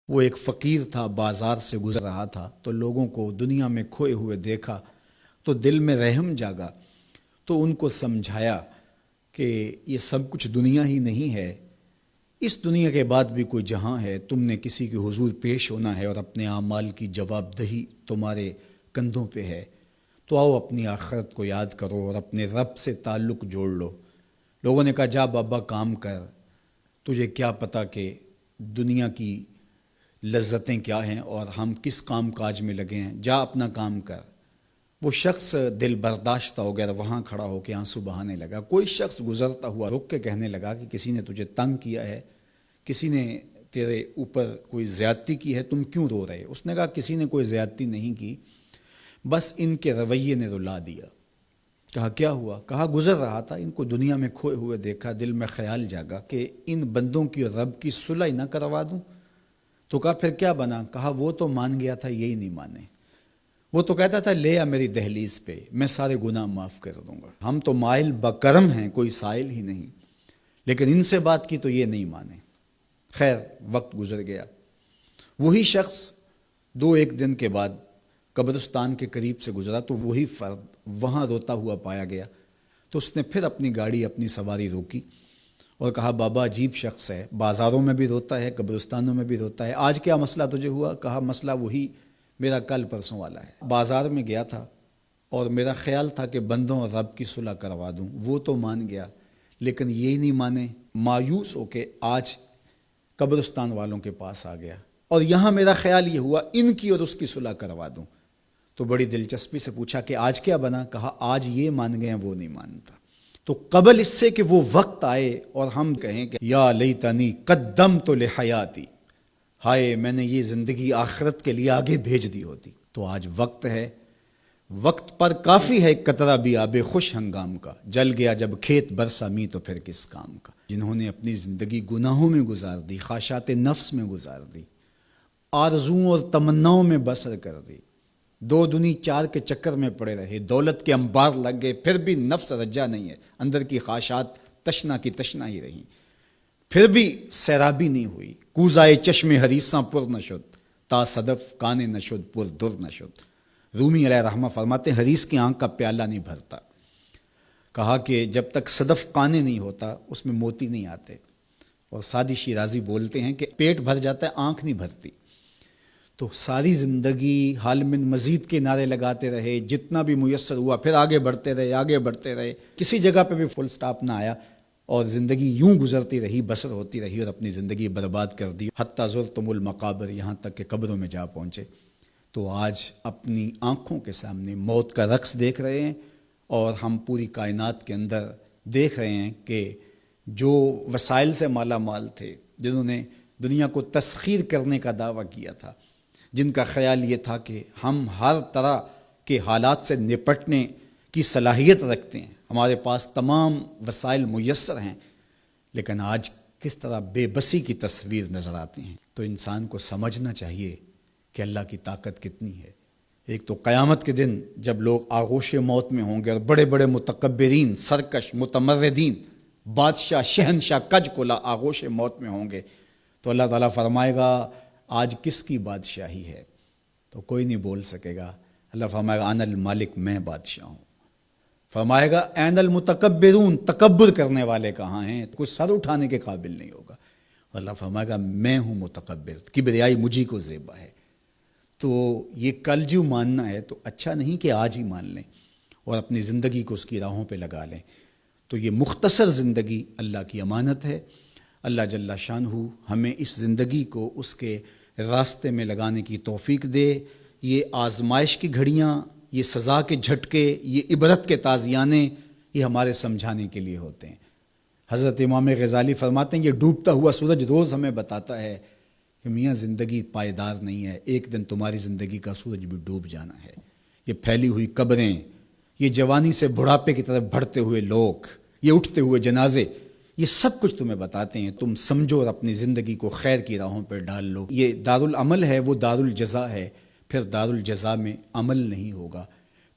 وہ ایک فقیر تھا، بازار سے گزر رہا تھا تو لوگوں کو دنیا میں کھوئے ہوئے دیکھا تو دل میں رحم جاگا، تو ان کو سمجھایا کہ یہ سب کچھ دنیا ہی نہیں ہے، اس دنیا کے بعد بھی کوئی جہاں ہے، تم نے کسی کے حضور پیش ہونا ہے اور اپنے اعمال کی جواب دہی تمہارے کندھوں پہ ہے، تو آؤ اپنی آخرت کو یاد کرو اور اپنے رب سے تعلق جوڑ لو۔ لوگوں نے کہا جا بابا کام کر، تجھے کیا پتہ کہ دنیا کی لذتیں کیا ہیں اور ہم کس کام کاج میں لگے ہیں، جا اپنا کام کر۔ وہ شخص دل برداشتہ ہو گیا، وہاں کھڑا ہو کے آنسو بہانے لگا۔ کوئی شخص گزرتا ہوا رک کے کہنے لگا کہ کسی نے تجھے تنگ کیا ہے، کسی نے تیرے اوپر کوئی زیادتی کی ہے، تم کیوں رو رہے؟ اس نے کہا کسی نے کوئی زیادتی نہیں کی، بس ان کے رویے نے رلا دیا۔ کہا کیا ہوا؟ کہا گزر رہا تھا، ان کو دنیا میں کھوئے ہوئے دیکھا، دل میں خیال جاگا کہ ان بندوں کی اور رب کی صلح نہ کروا دوں۔ تو کہا پھر کیا بنا؟ کہا وہ تو مان گیا تھا، یہی نہیں مانے۔ وہ تو کہتا تھا لے آ میری دہلیز پہ، میں سارے گناہ معاف کر دوں گا، ہم تو مائل بکرم ہیں، کوئی سائل ہی نہیں، لیکن ان سے بات کی تو یہ نہیں مانے۔ خیر وقت گزر گیا، وہی شخص دو ایک دن کے بعد قبرستان کے قریب سے گزرا تو وہی فرد وہاں روتا ہوا پایا گیا، تو اس نے پھر اپنی گاڑی اپنی سواری روکی اور کہا بابا عجیب شخص ہے، بازاروں میں بھی روتا ہے، قبرستانوں میں بھی روتا ہے، آج کیا مسئلہ تجھے ہوا؟ کہا مسئلہ وہی میرا کل پرسوں والا ہے، بازار میں گیا تھا اور میرا خیال تھا کہ بندوں اور رب کی صلح کروا دوں، وہ تو مان گیا لیکن یہی نہیں مانے، مایوس ہو کے آج قبرستان والوں کے پاس آ گیا اور یہاں میرا خیال یہ ہوا ان کی اور اس کی صلح کروا دوں۔ تو بڑی دلچسپی سے پوچھا کہ آج کیا بنا؟ کہا آج یہ مان گئے ہیں، وہ نہیں مانتا۔ تو قبل اس سے کہ وہ وقت آئے اور ہم کہیں کہ یا لیتنی قدمت لحیاتی، ہائے میں نے یہ زندگی آخرت کے لیے آگے بھیج دی ہوتی، تو آج وقت ہے، وقت پر کافی ہے قطرہ بھی آب خوش ہنگام کا، جل گیا جب کھیت برسا می تو پھر کس کام کا۔ جنہوں نے اپنی زندگی گناہوں میں گزار دی، خواہشات نفس میں گزار دی، آرزوؤں اور تمناؤں میں بسر کر دی، دو دنی چار کے چکر میں پڑے رہے، دولت کے انبار لگ گئے، پھر بھی نفس رجا نہیں ہے، اندر کی خواہشات تشنا کی تشنا ہی رہیں، پھر بھی سیرابی نہیں ہوئی، کوزائے چشم حریصاں پر نہ شد، تا صدف کانے نہ شد پر در نہ شد۔ رومی علیہ رحمہ فرماتے ہیں حریص کی آنکھ کا پیالہ نہیں بھرتا، کہا کہ جب تک صدف کانے نہیں ہوتا اس میں موتی نہیں آتے، اور سادی شیرازی بولتے ہیں کہ پیٹ بھر جاتا ہے آنکھ نہیں بھرتی۔ تو ساری زندگی حال من مزید کے نعرے لگاتے رہے، جتنا بھی میسر ہوا پھر آگے بڑھتے رہے، آگے بڑھتے رہے، کسی جگہ پہ بھی فل سٹاپ نہ آیا اور زندگی یوں گزرتی رہی، بسر ہوتی رہی اور اپنی زندگی برباد کر دی، حتیٰ زرتم المقابر، یہاں تک کہ قبروں میں جا پہنچے۔ تو آج اپنی آنکھوں کے سامنے موت کا رقص دیکھ رہے ہیں اور ہم پوری کائنات کے اندر دیکھ رہے ہیں کہ جو وسائل سے مالا مال تھے، جنہوں نے دنیا کو تسخیر کرنے کا دعویٰ کیا تھا، جن کا خیال یہ تھا کہ ہم ہر طرح کے حالات سے نپٹنے کی صلاحیت رکھتے ہیں، ہمارے پاس تمام وسائل میسر ہیں، لیکن آج کس طرح بے بسی کی تصویر نظر آتی ہیں۔ تو انسان کو سمجھنا چاہیے کہ اللہ کی طاقت کتنی ہے۔ ایک تو قیامت کے دن جب لوگ آغوش موت میں ہوں گے اور بڑے بڑے متکبرین، سرکش، متمردین، بادشاہ، شہنشاہ، کج کلا آغوش موت میں ہوں گے، تو اللہ تعالیٰ فرمائے گا آج کس کی بادشاہی ہے؟ تو کوئی نہیں بول سکے گا۔ اللہ فرمائے گا انا المالک، میں بادشاہ ہوں۔ فرمائے گا این المتکبرون، تکبر کرنے والے کہاں ہیں؟ کوئی سر اٹھانے کے قابل نہیں ہوگا۔ اللہ فرمائے گا میں ہوں متکبر، کبریائی مجھی کو زیبا ہے۔ تو یہ کل جو ماننا ہے تو اچھا نہیں کہ آج ہی مان لیں اور اپنی زندگی کو اس کی راہوں پہ لگا لیں۔ تو یہ مختصر زندگی اللہ کی امانت ہے، اللہ جل شانہ ہمیں اس زندگی کو اس کے راستے میں لگانے کی توفیق دے۔ یہ آزمائش کی گھڑیاں، یہ سزا کے جھٹکے، یہ عبرت کے تازیانے، یہ ہمارے سمجھانے کے لیے ہوتے ہیں۔ حضرت امام غزالی فرماتے ہیں یہ ڈوبتا ہوا سورج روز ہمیں بتاتا ہے کہ میاں زندگی پائیدار نہیں ہے، ایک دن تمہاری زندگی کا سورج بھی ڈوب جانا ہے۔ یہ پھیلی ہوئی قبریں، یہ جوانی سے بڑھاپے کی طرف بڑھتے ہوئے لوگ، یہ اٹھتے ہوئے جنازے، یہ سب کچھ تمہیں بتاتے ہیں، تم سمجھو اور اپنی زندگی کو خیر کی راہوں پہ ڈال لو۔ یہ دارالعمل ہے، وہ دارالجزا ہے، پھر دارالجزا میں عمل نہیں ہوگا،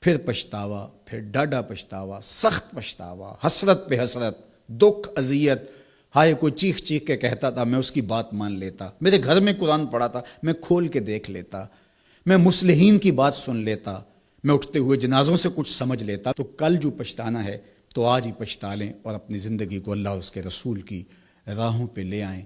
پھر پچھتاوا، پھر ڈاڈا پچھتاوا، سخت پچھتاوا، حسرت پہ حسرت، دکھ، اذیت، ہائے کوئی چیخ چیخ کے کہتا تھا، میں اس کی بات مان لیتا، میرے گھر میں قرآن پڑھا تھا، میں کھول کے دیکھ لیتا، میں مصلحین کی بات سن لیتا، میں اٹھتے ہوئے جنازوں سے کچھ سمجھ لیتا۔ تو کل جو پچھتانا ہے تو آج ہی پچھتا لیں اور اپنی زندگی کو اللہ اور اس کے رسول کی راہوں پہ لے آئیں۔